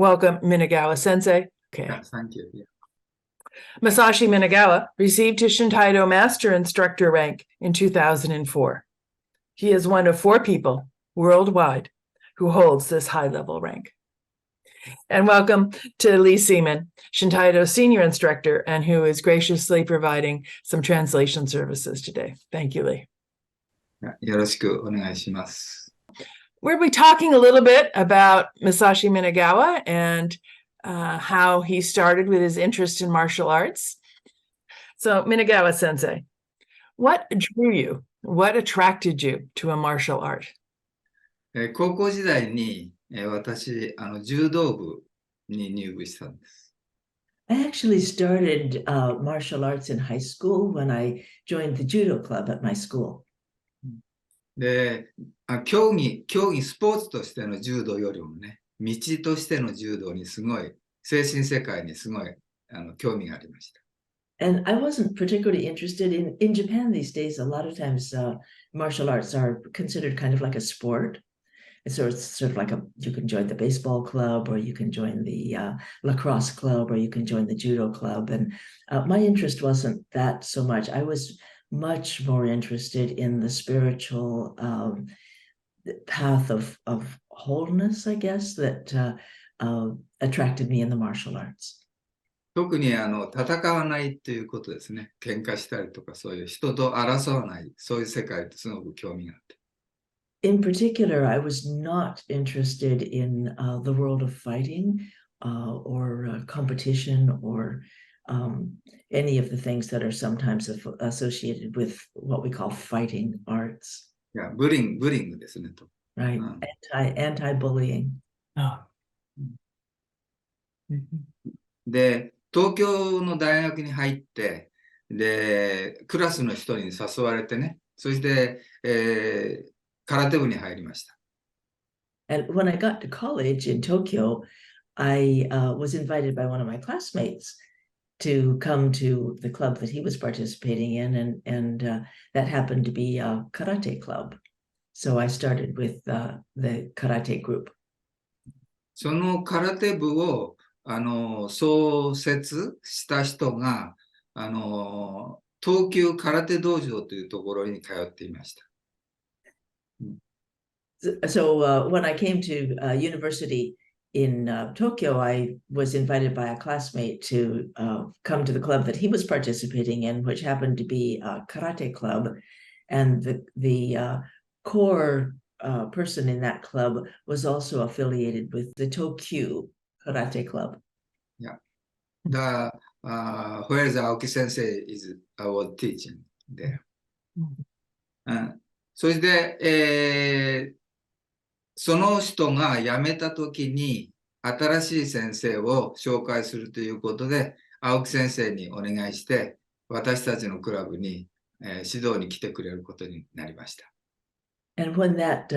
Welcome, Minagawa Sensei. Okay. Yeah, thank you. Yeah. Masashi Minagawa received his Shintaido Master Instructor rank in 2004. He is one of 4 people worldwide who holds this high-level rank. And welcome to Lee Seaman, Shintaido Senior Instructor, and who is graciously providing some translation services today. Thank you, Lee. よろしくお願いします。We'll be talking a little bit about Masashi Minagawa and how he started with his interest in martial arts. So, Minagawa Sensei, what drew you? What attracted you to a martial art? 高校時代に、私、柔道部に入部したんです。I actually started martial arts in high school when I joined the judo club at my school. で、競技、スポーツとしての柔道よりもね、道としての柔道にすごい、精神世界にすごい興味がありました。And I wasn't particularly interested in Japan these days. A lot of times martial arts are considered kind of like a sport. It's sort of like you can join the baseball club, or you can join the lacrosse club, or you can join the judo club. And my interest wasn't that so much. I was much more interested in the spiritual path of wholeness, I guess, that attracted me in the martial arts. 特に戦わないということですね。喧嘩したりとか、そういう人と争わない、そういう世界ってすごく興味があって。In particular, I was not interested in the world of fighting or competition or any of the things that are sometimes associated with what we call fighting arts. いや、ブリングですねと。Right. Anti-bullying. Oh. で、東京の大学に入って、で、クラスの人に誘われてね、そして、空手部に入りました。And when I got to college in Tokyo, I was invited by one of my classmates to come to the club that he was participating in, and that happened to be a karate club. So I started with the karate group. その空手部を創設した人が東急空手道場というところに通っていました。So when I came to university in Tokyo, I was invited by a classmate to come to the club that he was participating in, which happened to be a karate club. And the core person in that club was also affiliated with the Tokyo Karate Club. Yeah. Whereas Aoki Sensei is our teaching there. それで、その人が辞めたときに新しい先生を紹介するということで、青木先生にお願いして、私たちのクラブに、指導に来てくれることになりました。And when that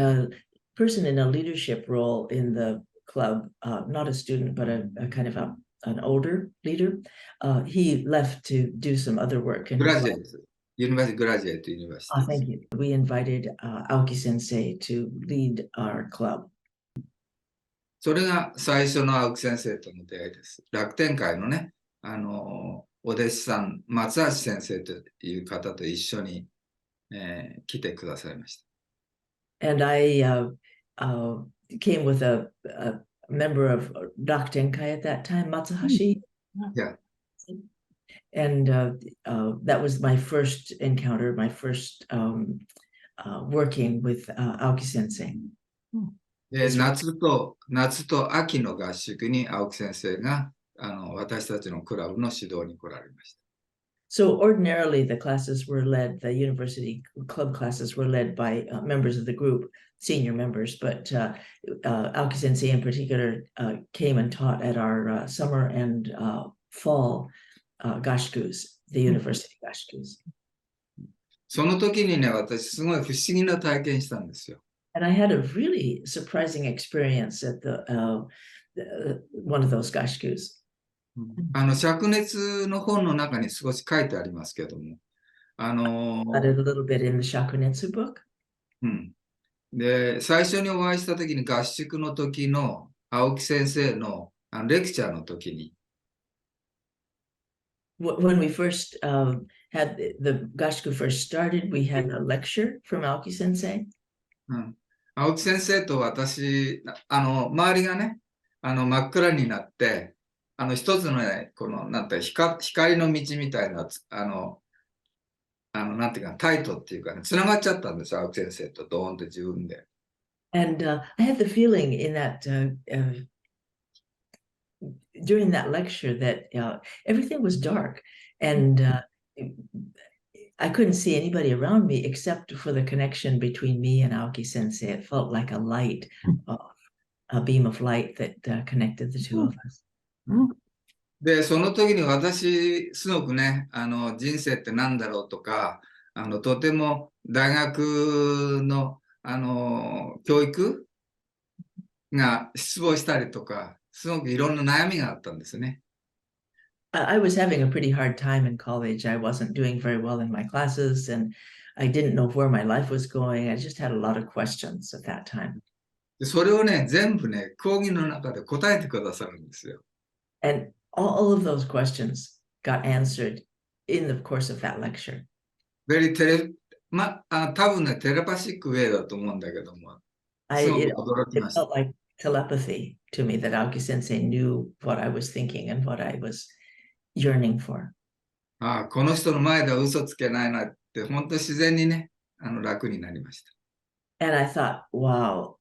person in a leadership role in the club, not a student, but a kind of an older leader, he left to do some other work. Graduate, University Graduate University. Oh, thank you. We invited Aoki Sensei to lead our club. それが最初の青木先生との出会いです。楽天会のね、お弟子さん、松橋先生という方と一緒に、来てくださいました。And I came with a member of Rakutenkai at that time, Matsuhashi. Yeah. And that was my first encounter, my first working with Aoki Sensei. で、夏と秋の合宿に青木先生が私たちのクラブの指導に来られました。So ordinarily the classes were led, the university club classes were led by members of the group, senior members, but Aoki Sensei in particular came and taught at our summer and fall gashkus, the university gashkus. その時にね、私すごい不思議な体験したんですよ。And I had a really surprising experience at one of those gashkus. 灼熱の本の中に少し書いてありますけども、Added a little bit in the Shakunetsu book. で、最初にお会いした時に合宿の時の青木先生のレクチャーの時に、When we first had the Gashiku first started, we had a lecture from Aoki Sensei. 青木先生と私、周りがね、真っ暗になって、一つのね、この、なんて、光の道みたいな、なんていうか、タイトっていうかね、繋がっちゃったんですよ、青木先生とドーンと自分で。And I had the feeling in that during that lecture that everything was dark and I couldn't see anybody around me except for the connection between me and Aoki Sensei. It felt like a light, a beam of light that connected the two of us. で、その時に私、すごくね、人生って何だろうとか、とても大学の、教育が失望したりとか、すごくいろんな悩みがあったんですね。I was having a pretty hard time in college. I wasn't doing very well in my classes and I didn't know where my life was going. I just had a lot of questions at that time. でそれをね、全部ね、講義の中で答えてくださるんですよ。And all of those questions got answered in the course of that lecture. 多分ね、テレパシックウェイだと思うんだけども、すごく驚き It ました。 felt like telepathy to me that Aoki Sensei knew what I was thinking and what I was yearning for. この人の前では嘘つけないなって、本当自然にね、楽になりました。And I thought, wow,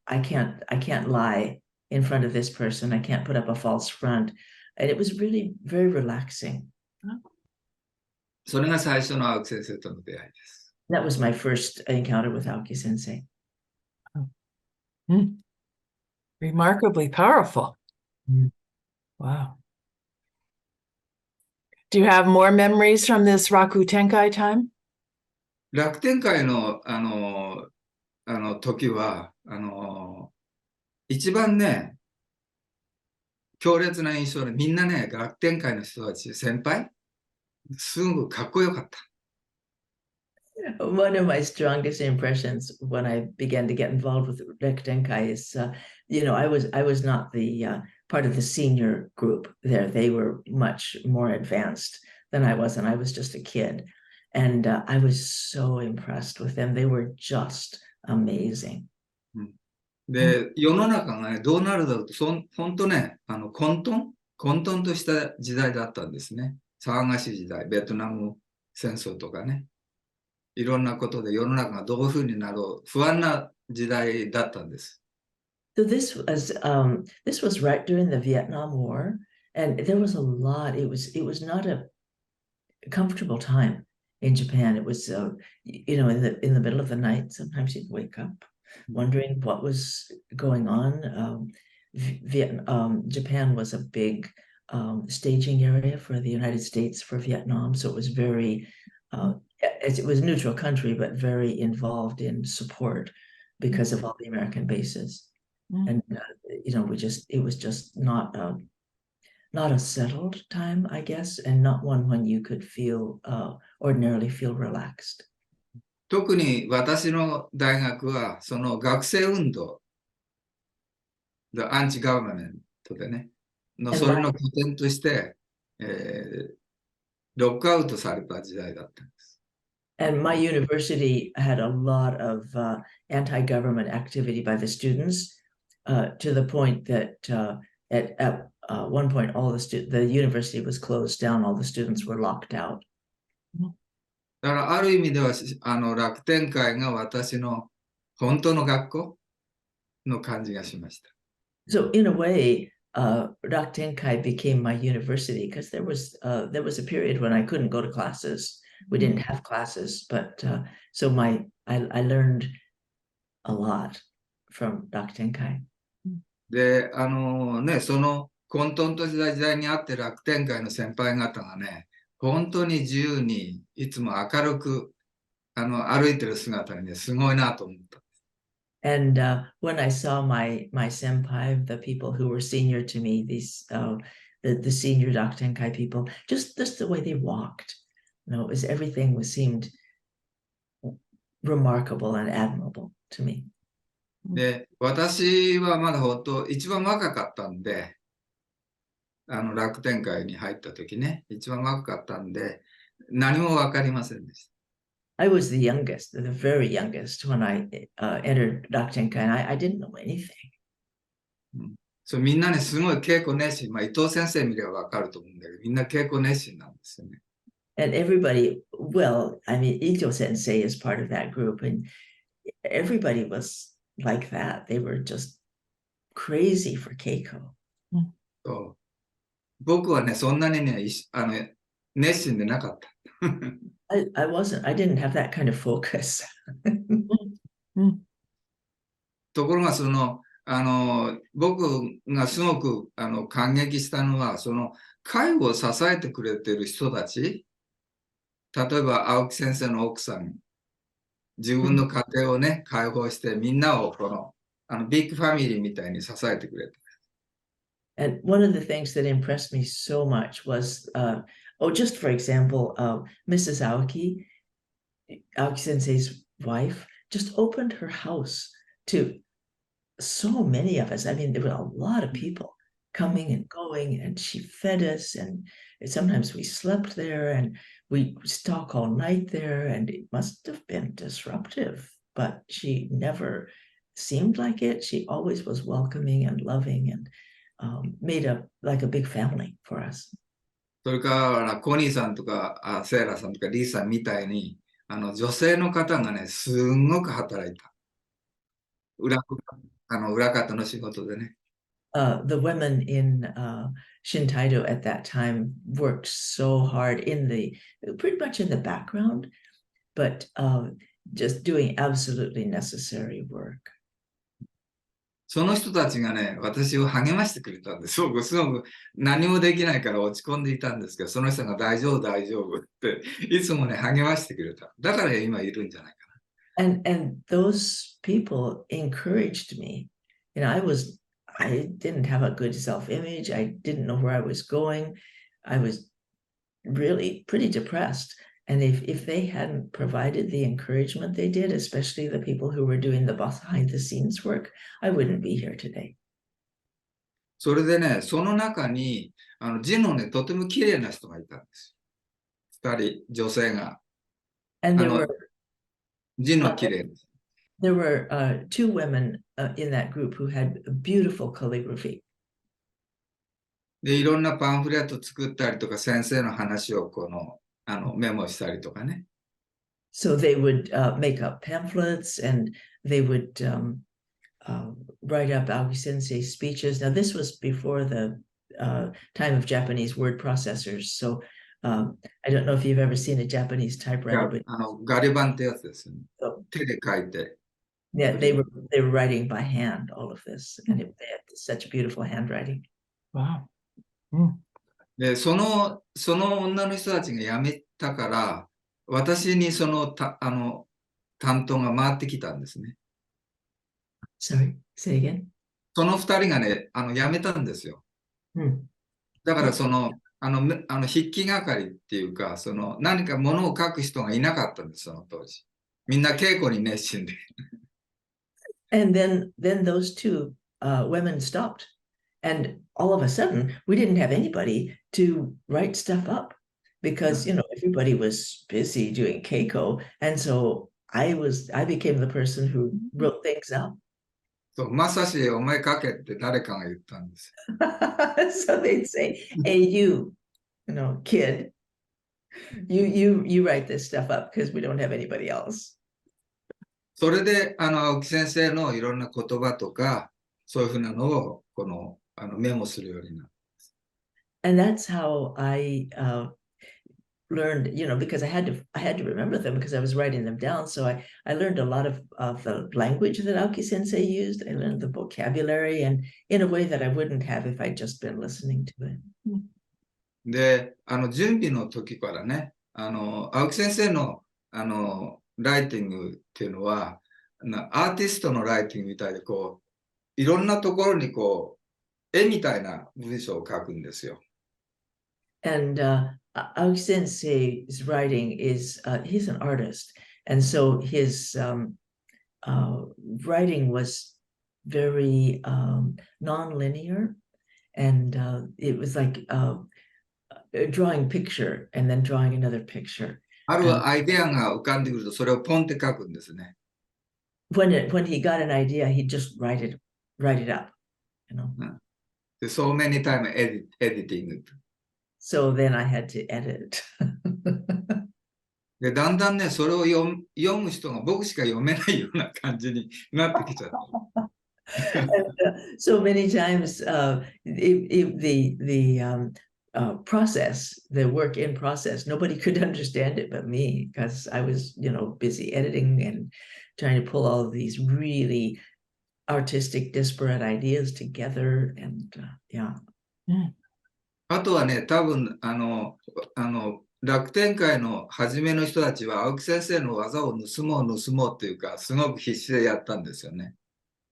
I can't lie in front of this person. I can't put up a false front. And it was really very relaxing. それが最初の青木先生との出会いです。That was my first encounter with Aoki Sensei. Remarkably powerful. Mm. Wow. Do you have more memories from this Raku Tenkai time? 楽天会の、時は、一番ね、強烈な印象で、みんなね、楽天会の人たち、先輩、すごくかっこよかった。One of my strongest impressions when I began to get involved with Rekotenkai is, I was not the part of the senior group there. They were much more advanced than I was, and I was just a kid. And I was so impressed with them. They were just amazing. で、世の中がね、どうなるだろうと、本当ね、混沌とした時代だったんですね。騒がしい時代、ベトナム戦争とかね。いろんなことで世の中がどういうふうになろう、不安な時代だったんです。So this was right during the Vietnam War, and there was a lot. It was not a comfortable time in Japan. It was, in the middle of the night. Sometimes you'd wake up wondering what was going on. Japan was a big staging area for the United States for Vietnam, so it was very. It was a neutral country, but very involved in support because of all the American bases. And it was just not a settled time, I guess, and not one when you could ordinarily feel relaxed. 特に私の大学は、その学生運動、The Anti-Government でね、それの拠点として、ロックアウトされた時代だったんです。And my university had a lot of anti-government activity by the students, to the point that at one point the university was closed down, all the students were locked out. だからある意味では楽天会が私の本当の学校の感じがしました。So in a way, Raktenkai became my university because there was a period when I couldn't go to classes. We didn't have classes, but so I learned a lot from Raktenkai. で、その混沌とした時代にあって楽天会の先輩方がね、本当に自由にいつも明るく歩いてる姿にね、すごいなと思った。And when I saw my senpai, the people who were senior to me, these the senior Raktenkai people, just the way they walked, everything seemed remarkable and admirable to me. で、私はまだ一番若かったんで、楽天会に入った時ね、一番若かったんで、何もわかりませんでした。I was the youngest, the very youngest when I entered Raktenkai, and I didn't know anything. そうみんなね、すごい稽古熱心。伊藤先生見ればわかると思うんだけど、みんな稽古熱心なんですよね。And everybody, well, I mean, Ito Sensei is part of that group, and everybody was like that. They were just crazy for Keiko. そう僕はね、そんなにね、熱心でなかった。I didn't have that kind of focus. ところが、僕がすごく感激したのは、介護を支えてくれている人たち、例えば青木先生の奥さん、自分の家庭をね、解放して、みんなをビッグファミリーみたいに支えてくれて。And one of the things that impressed me so much was, just for example, Mrs. Aoki Sensei's wife, just opened her house to so many of us. I mean, there were a lot of people coming and going, and she fed us, and sometimes we slept there, and we talk all night there, and it must have been disruptive, but she never seemed like it. She always was welcoming and loving, and made like a big family for us. それから、コニーさんとか、セイラさんとか、リーさんみたいに、女性の方がね、すんごく働いた。裏方の仕事でね。The women in Shintaido at that time worked so hard pretty much in the background, but just doing absolutely necessary work. その人たちがね、私を励ましてくれたんです。僕、すごく何もできないから落ち込んでいたんですけど、その人が大丈夫、大丈夫って、いつもね、励ましてくれた。だから今いるんじゃないかな。And those people encouraged me. You know, I didn't have a good self-image. I didn't know where I was going. I was really pretty depressed. And if they hadn't provided the encouragement they did, especially the people who were doing the behind the scenes work, I wouldn't be here today. それでね、その中に、字のね、とても綺麗な人がいたんです。二人、女性が。And there were 字の綺麗な。There were two women in that group who had beautiful calligraphy. で、いろんなパンフレット作ったりとか、先生の話をメモしたりとかね。So they would make up pamphlets, and they would write up Aoki Sensei's speeches. Now, this was before the time of Japanese word processors. So I don't know if you've ever seen a Japanese typewriter. But ガリ版ってやつですね。手で書いて。Yeah, they were writing by hand, all of this. And they had such beautiful handwriting. Wow. で、その女の人たちが辞めたから、私に担当が回ってきたんですね。Sorry, say again. その二人がね、辞めたんですよ。だから筆記係っていうか、何か物を書く人がいなかったんです、その当時。みんな稽古に熱心で。And then those two women stopped. And all of a sudden, we didn't have anybody to write stuff up because, you know, everybody was busy doing Keiko. And so I became the person who wrote things up. そう、まさしお前書けって誰かが言ったんです。So they'd say, hey, you know, kid, you write this stuff up because we don't have anybody else. それで、青木先生のいろんな言葉とか、そういうふうなのを、メモするようになる。And that's how I learned, you know, because I had to remember them because I was writing them down. So I learned a lot of the language that Aoki Sensei used. I learned the vocabulary, and in a way that I wouldn't have if I'd just been listening to it. で、準備の時からね、青木先生の、ライティングっていうのは、アーティストのライティングみたいで、いろんなところに絵みたいな文章を書くんですよ。And Aoki Sensei's writing is, he's an artist. And so his writing was very non-linear. And it was like drawing picture and then drawing another picture. あるアイデアが浮かんでくると、それをポンって書くんですね。When he got an idea, he'd just write it up, you know. So many times editing. So then I had to edit. で、だんだんね、それを読む人が僕しか読めないような感じになってきちゃった。So many times, the process, the work in process, nobody could understand it but me because I was, busy editing and trying to pull all of these really artistic, disparate ideas together. And yeah. あとはね、多分、楽天会の初めの人たちは、青木先生の技を盗もうというか、すごく必死でやったんですよね。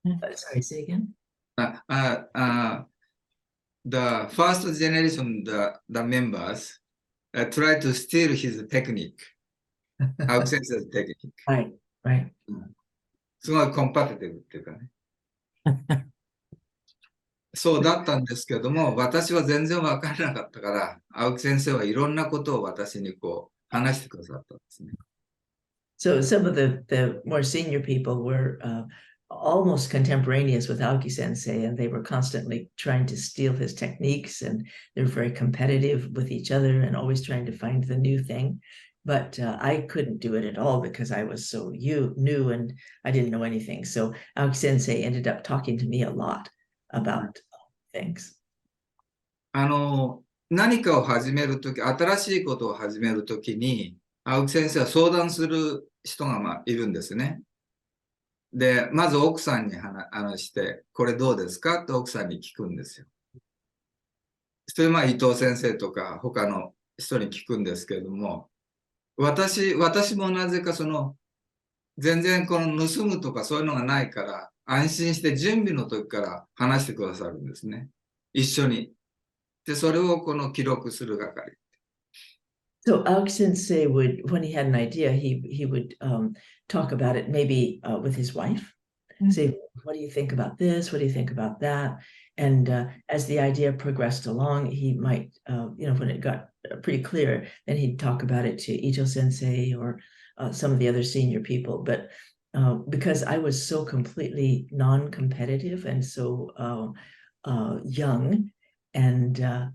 Sorry, say again? The first generation, the members tried to steal his technique. 青木先生のテクニック。Right. すごいコンパティティブっていうかね。そうだったんですけども、私は全然わからなかったから、青木先生はいろんなことを私にこう話してくださったんですね。So some of the more senior people were almost contemporaneous with Aoki Sensei, and they were constantly trying to steal his techniques, and they're very competitive with each other and always trying to find the new thing. But I couldn't do it at all because I was so new and I didn't know anything. So Aoki Sensei ended up talking to me a lot about things. 何かを始めるとき、新しいことを始めるときに、青木先生は相談する人がいるんですね。で、まず奥さんに話して、これどうですかって奥さんに聞くんですよ。それで伊藤先生とか他の人に聞くんですけれども、私もなぜか全然この盗むとかそういうのがないから、安心して準備の時から話してくださるんですね。一緒に。で、それをこの記録する係。So Aoki Sensei would, when he had an idea, he would talk about it maybe with his wife. Say, what do you think about this? What do you think about that? And as the idea progressed along, he might, when it got pretty clear, then he'd talk about it to Ito Sensei or some of the other senior people. But because I was so completely non-competitive and so young and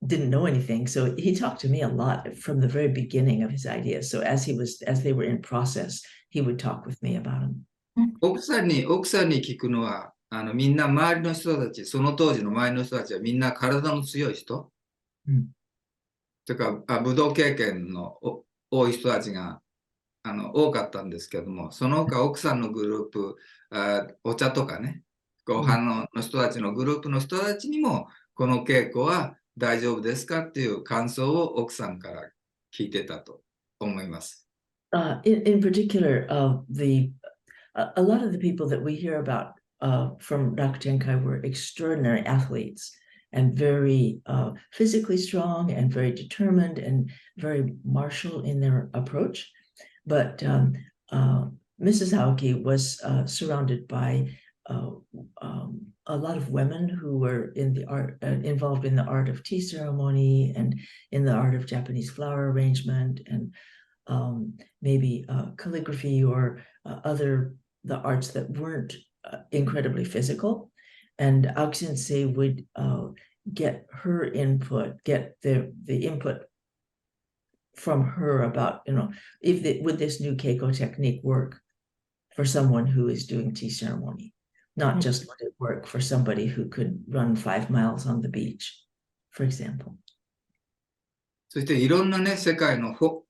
didn't know anything, so he talked to me a lot from the very beginning of his ideas. So as they were in process, he would talk with me about them. 奥さんに聞くのは、みんな周りの人たち、その当時の周りの人たちはみんな体の強い人。というか、武道経験の多い人たちが多かったんですけども、その他奥さんのグループ、お茶とかね、ご飯の人たちのグループの人たちにも、この稽古は大丈夫ですかっていう感想を奥さんから聞いてたと思います。In particular, a lot of the people that we hear about from Rakutenkai were extraordinary athletes and very physically strong and very determined and very martial in their approach. But Mrs. Haoki was surrounded by a lot of women who were in the art, involved in the art of tea ceremony and in the art of Japanese flower arrangement and maybe calligraphy or the arts that weren't incredibly physical. And Aoki Sensei would get her input, get the input from her about, would this new keiko technique work for someone who is doing tea ceremony? Not just would it work for somebody who could run 5 miles on the beach, for example. そしていろんなね、世界の青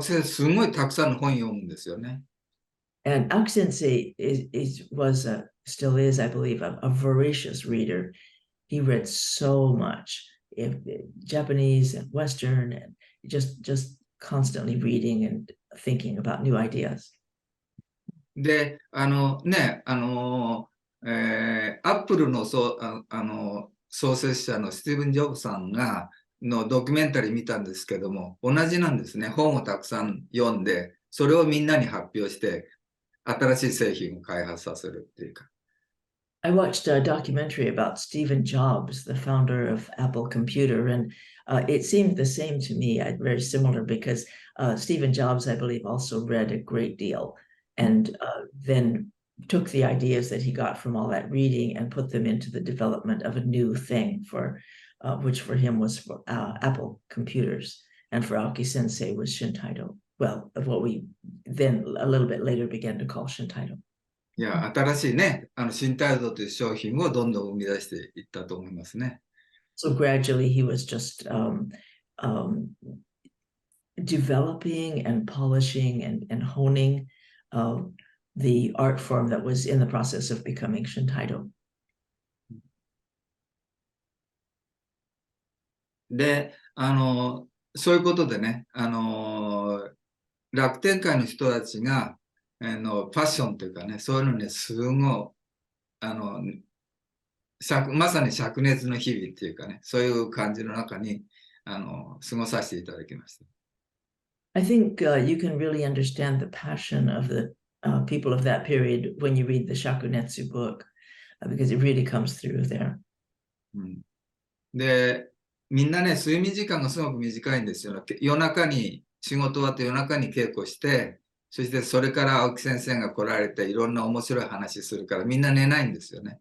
木先生すごいたくさんの本読むんですよね。And Aoki Sensei still is, I believe, a voracious reader. He read so much, Japanese and Western, and just constantly reading and thinking about new ideas. で、アップルの創設者のスティーブン・ジョブズさんのドキュメンタリー見たんですけども、同じなんですね。本をたくさん読んで、それをみんなに発表して、新しい製品を開発させるっていうか。I watched a documentary about Stephen Jobs, the founder of Apple Computer, and it seemed the same to me, very similar, because Stephen Jobs, I believe, also read a great deal and then took the ideas that he got from all that reading and put them into the development of a new thing which for him was for Apple computers, and for Aoki Sensei was Shintaido. Well, of what we then a little bit later began to call Shintaido. いや、新しいね、新態度という商品をどんどん生み出していったと思いますね。So gradually he was just developing and polishing and honing the art form that was in the process of becoming Shintaido. で、そういうことでね、楽天界の人たちが、ファッションというかね、そういうのにすごい、まさに灼熱の日々っていうかね、そういう感じの中に、過ごさせていただきました。I think you can really understand the passion of the people of that period when you read the Shakunetsu book, because it really comes through there. で、みんなね、睡眠時間がすごく短いんですよ。夜中に、仕事終わって夜中に稽古して、そしてそれから青木先生が来られて、いろんな面白い話するから、みんな寝ないんですよね。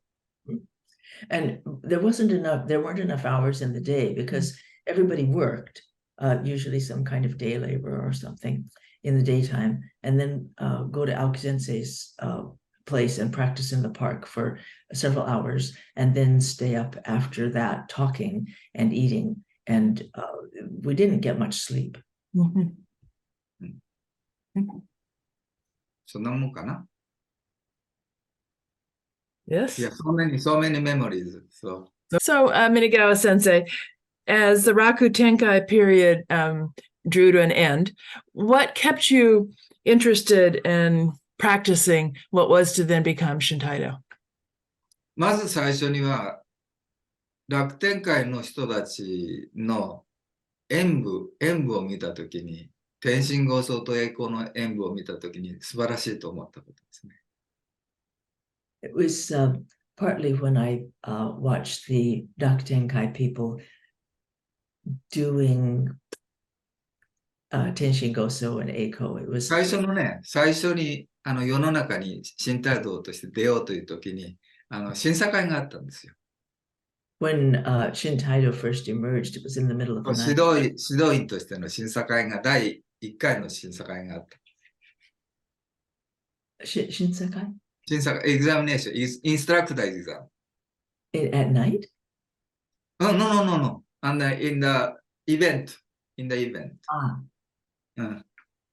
And there weren't enough hours in the day because everybody worked, usually some kind of day labor or something in the daytime, and then go to Aoki Sensei's place and practice in the park for several hours, and then stay up after that talking and eating. And we didn't get much sleep. そんなもんかな。Yes. Yeah, so many memories. So Minagawa Sensei, as the Raku Tenkai period drew to an end, what kept you interested in practicing what was to then become Shintaido? まず最初には、楽天界の人たちの演舞を見たときに、天神号相と栄光の演舞を見たときに素晴らしいと思ったことですね。It was partly when I watched the Rakutenkai people doing Tenshin Goso and Eiko. It was 最初に世の中に新態度として出ようというときに、審査会があったんですよ。when Shintaido first emerged. It was in the middle of the 指 night. 導員としての審査会が、第1回の審査会があった。Shinsakai? 審査会、examination, instructor exam. At night? Oh, no. And in the event. Ah.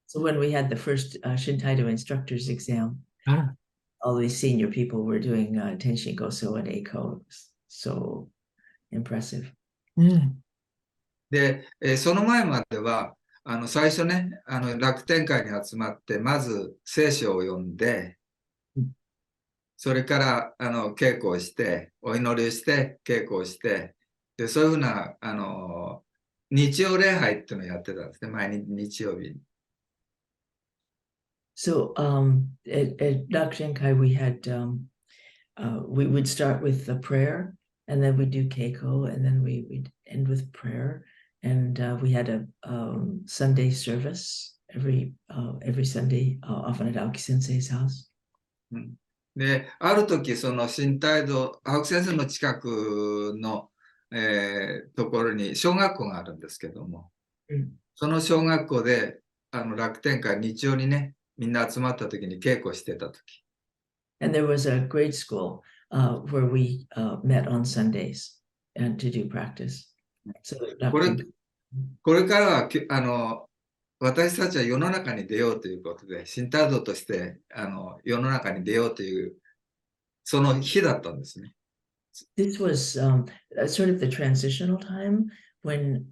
So when we had the first Shintaido instructors exam, all these senior people were doing Tenshin Goso and Eiko. It was so impressive. で、その前までは、最初ね、楽天会に集まって、まず聖書を読んで、それから稽古をして、お祈りをして、稽古をして、でそういうふうな日曜礼拝っていうのをやってたんですね、毎日日曜日に。So at Dakshinkai, we had we would start with the prayer, and then we'd do keiko, and then we'd end with prayer, and we had a Sunday service every Sunday, often at Aoki Sensei's house. で、ある時、その新態度、青木先生の近くの、ところに小学校があるんですけども、その小学校で楽天会、日曜にね、みんな集まった時に稽古してた時。And there was a grade school where we met on Sundays and to do practice. So これからは私たちは世の中に出ようということで、新態度として世の中に出ようというその日だったんですね。This was sort of the transitional time when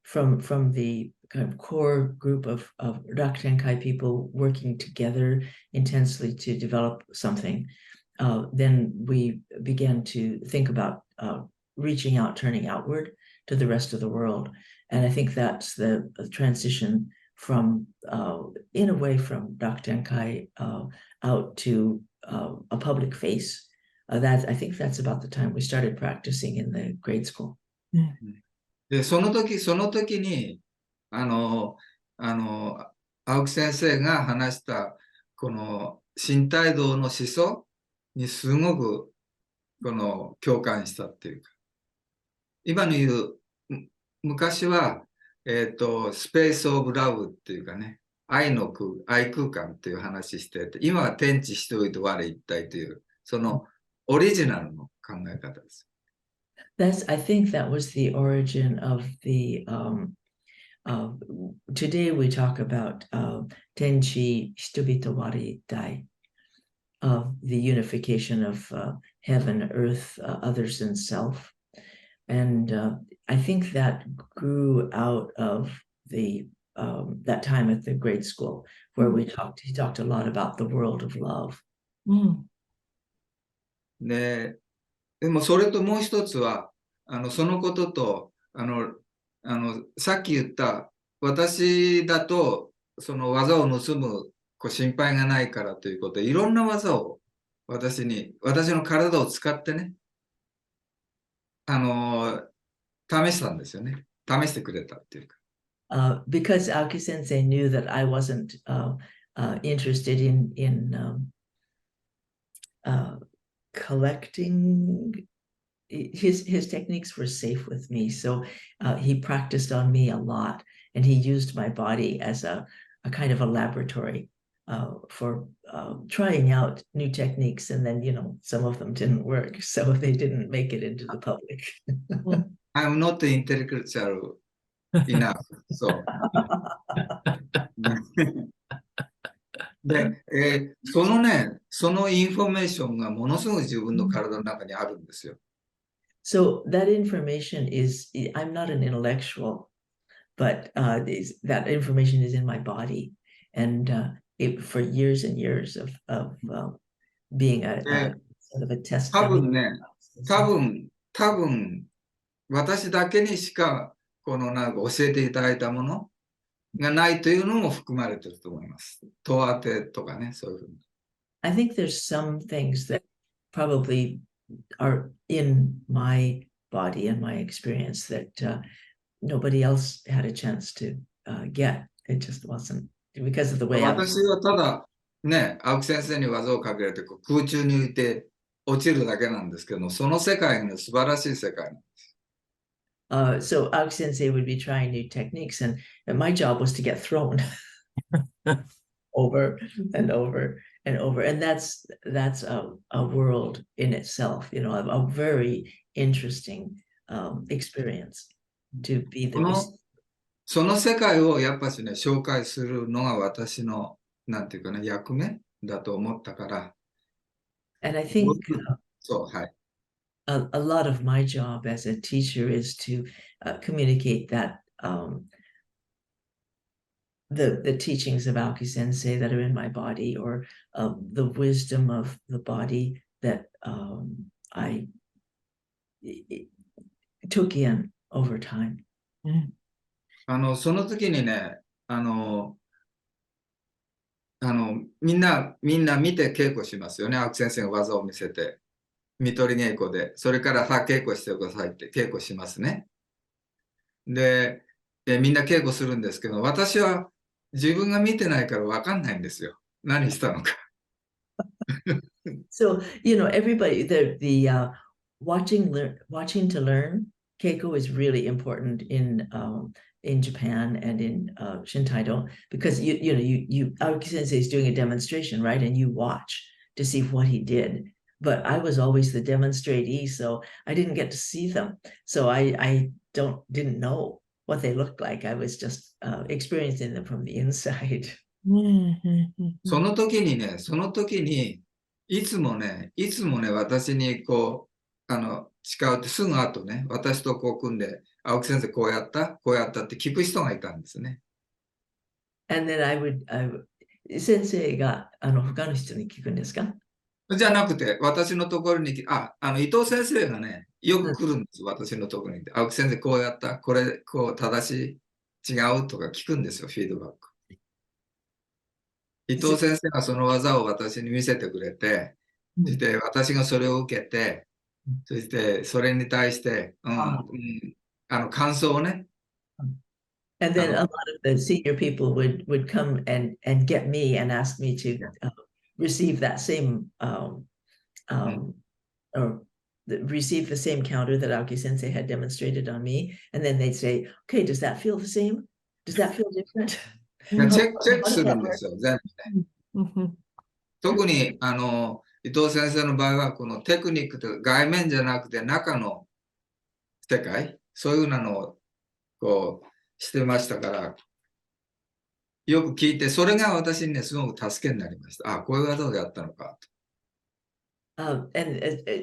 from the kind of core group of Rakutenkai people working together intensely to develop something. Then we began to think about reaching out, turning outward to the rest of the world. And I think that's the transition from, in a way, from Rakutenkai out to a public face I think that's about the time we started practicing in the grade school. で、その時に、青木先生が話した、この身体道の思想にすごく、共感したっていうか、今の言う、昔は、スペースオブラブっていうかね、愛空間っていう話してて、今は天地一人と我一体という、そのオリジナルの考え方です。I think that was the origin of today we talk about Tenchi Shitobito Wari Dai, of the unification of heaven, earth, others, and self. And I think that grew out of that time at the grade school where he talked a lot about the world of love. でもそれともう一つは、そのことと、さっき言った、私だと、その技を盗む心配がないからということで、いろんな技を私の体を使ってね、試したんですよね。試してくれたっていうか。Because Aoki Sensei knew that I wasn't interested in collecting. His techniques were safe with me, so he practiced on me a lot, and he used my body as a kind of a laboratory for trying out new techniques, and then some of them didn't work, so they didn't make it into the public. I'm not intellectual enough, so. で、そのインフォメーションがものすごく自分の体の中にあるんですよ。So that information I'm not an intellectual, but that information is in my body. And for years and years of being sort of a test. 多分、私だけにしか、なんか教えていただいたものがないというのも含まれていると思います。戸当てとかね、そういうふうに。I think there's some things that probably are in my body and my experience that nobody else had a chance to get. It just wasn't because of the way 私はただね、青木先生に技をかけられて空中に浮いて落ちるだけなんですけども、その世界が素晴らしい世界なんです。So Aoki Sensei would be trying new techniques, and my job was to get thrown over and over and over, and that's a world in itself, a very interesting experience to be the その世界をやっぱしね、紹介するのが私の、なんていうかね、役目だと思ったから。And I think そう、はい。a lot of my job as a teacher is to communicate that the teachings of Aoki Sensei that are in my body, or the wisdom of the body that I took in over time. その時にね、みんな見て稽古しますよね。青木先生が技を見せて。見取り稽古で。それから稽古してくださいって稽古しますね。で、みんな稽古するんですけど、私は自分が見てないから分かんないんですよ。何したのか。So, everybody, the watching to learn keiko is really important in Japan and in Shintaido, because Aoki Sensei is doing a demonstration, right? And you watch to see what he did. But I was always the demonstratee, so I didn't get to see them. So I didn't know what they looked like. I was just experiencing them from the inside. その時に、いつもね、私に誓うってすぐ後ね、私と組んで、青木先生こうやったって聞く人がいたんですね。And then I would 先生が他の人に聞くんですか？じゃなくて、私のところに、伊藤先生がね、よく来るんです、私のところに。青木先生こうやった、これ、正しい、違うとか聞くんですよ、フィードバック。伊藤先生がその技を私に見せてくれて、そして私がそれを受けて、そしてそれに対して、感想をね、And then a Um, lot of the senior people would come and get me and ask me to receive that same or receive the same counter that Aoki Sensei had demonstrated on me, and then they'd say, "Okay, does that feel the same? Does that feel different?" チェックするんですよ、全部ね。特に、伊藤先生の場合は、このテクニックと外面じゃなくて中の世界、そういうのをこうしてましたから、よく聞いて、それが私にね、すごく助けになりました。あ、こういう技をやったのかと。And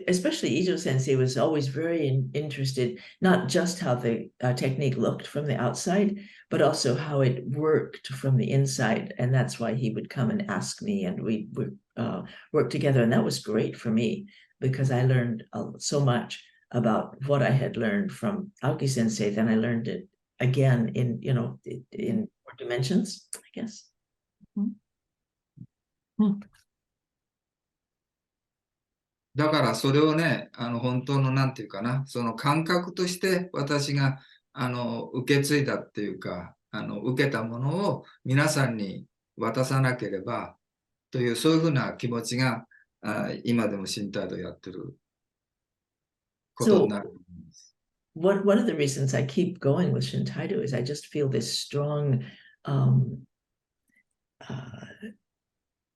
especially Ijo Sensei was always very interested, not just how the technique looked from the outside, but also how it worked from the inside. And that's why he would come and ask me, and we would work together. And that was great for me because I learned so much about what I had learned from Aoki Sensei. Then I learned it again in more dimensions, I guess. だからそれをね、本当のなんていうかな、その感覚として私が受け継いだっていうか、受けたものを皆さんに渡さなければという、そういうふうな気持ちが今でも身体度やってることになると思います。One of the reasons I keep going with Shintaido is I just feel this strong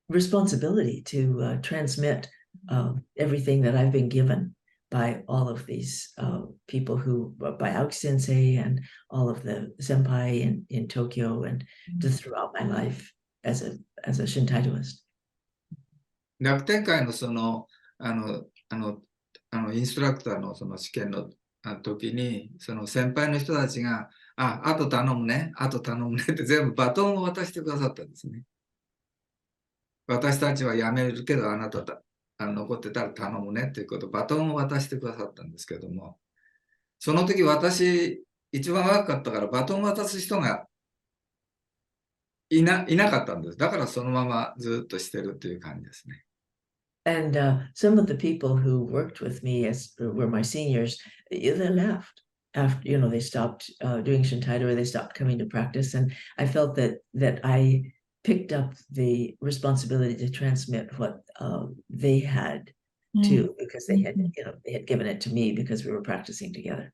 responsibility to transmit everything that I've been given by all of these people by Aoki Sensei and all of the senpai in Tokyo and just throughout my life as a Shintaidoist. 楽天会のその、インストラクターのその試験の時に、その先輩の人たちが、あと頼むね、あと頼むねって全部バトンを渡してくださったんですね。私たちは辞めるけど、あなた残ってたら頼むねっていうことをバトンを渡してくださったんですけども、その時私、一番若かったからバトンを渡す人がいなかったんです。だからそのままずっとしてるっていう感じですね。And some of the people who worked with me were my seniors, they left after, they stopped doing Shintaido, or they stopped coming to practice. And I felt that I picked up the responsibility to transmit what they had to, because they had given it to me because we were practicing together.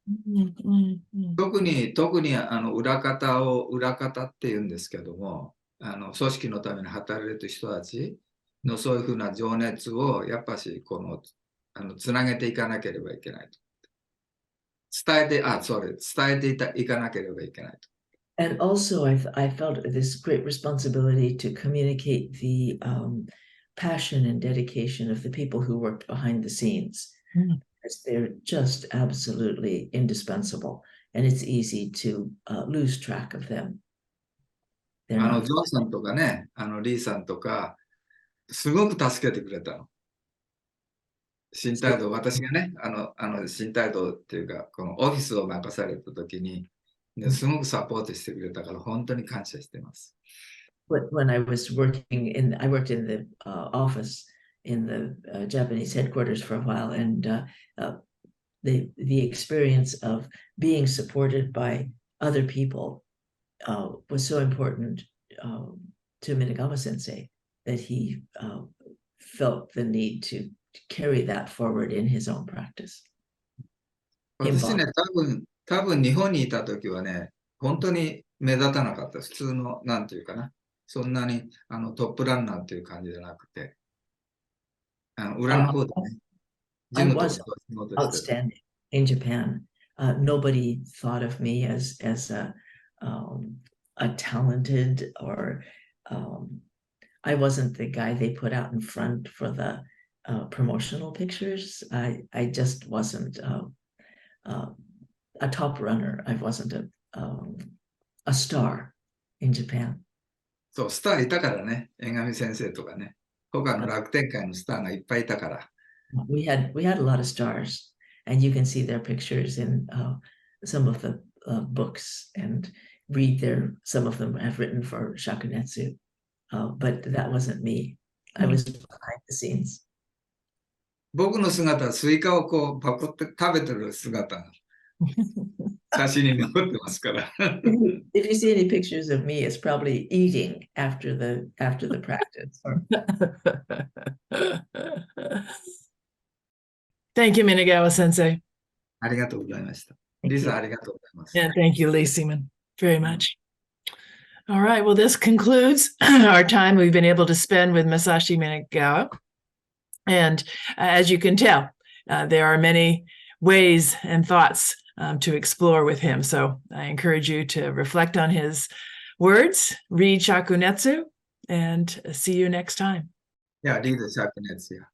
特に裏方って言うんですけども、組織のために働いてる人たちのそういうふうな情熱をやっぱしつなげていかなければいけないと。伝えていかなければいけないと。And also, I felt this great responsibility to communicate the passion and dedication of the people who worked behind the scenes. Because they're just absolutely indispensable, and it's easy to lose track of them. ジョンさんとかね、リーさんとか、すごく助けてくれたの。身体度、私がね、身体度っていうか、このオフィスを任されたときに、すごくサポートしてくれたから、本当に感謝してます。When I was worked in the office in the Japanese headquarters for a while, and the experience of being supported by other people was so important to Minagawa Sensei that he felt the need to carry that forward in his own practice. 私ね、多分日本にいた時はね、本当に目立たなかった。普通の、なんていうかな、そんなにトップランナーっていう感じじゃなくて、裏の方でね、I was outstanding in Japan. Nobody thought of me as a talented or I wasn't the guy they put out in front for the promotional pictures. I just wasn't a top runner. I wasn't a star in Japan. そう、スターいたからね、江上先生とかね、他の楽天会のスターがいっぱいいたから。We had a lot of stars, and you can see their pictures in some of the books and read some of them have written for Shakunetsu. But that wasn't me. I was behind the scenes. 僕の姿はスイカをこうパクって食べてる姿が写真に残ってますから。 If you see any pictures of me, it's probably eating after the practice. Thank you, Minagawa sensei. ありがとうございました。 Thank リ you. サありがとうございます。 And thank you, Lee Seaman, very much. All right. Well, this concludes our time we've been able to spend with Masashi Minagawa. And as you can tell, there are many ways and thoughts to explore with him. So I encourage you to reflect on his words, read Shakunetsu, and see you next time. いや、リードシャークネッツや。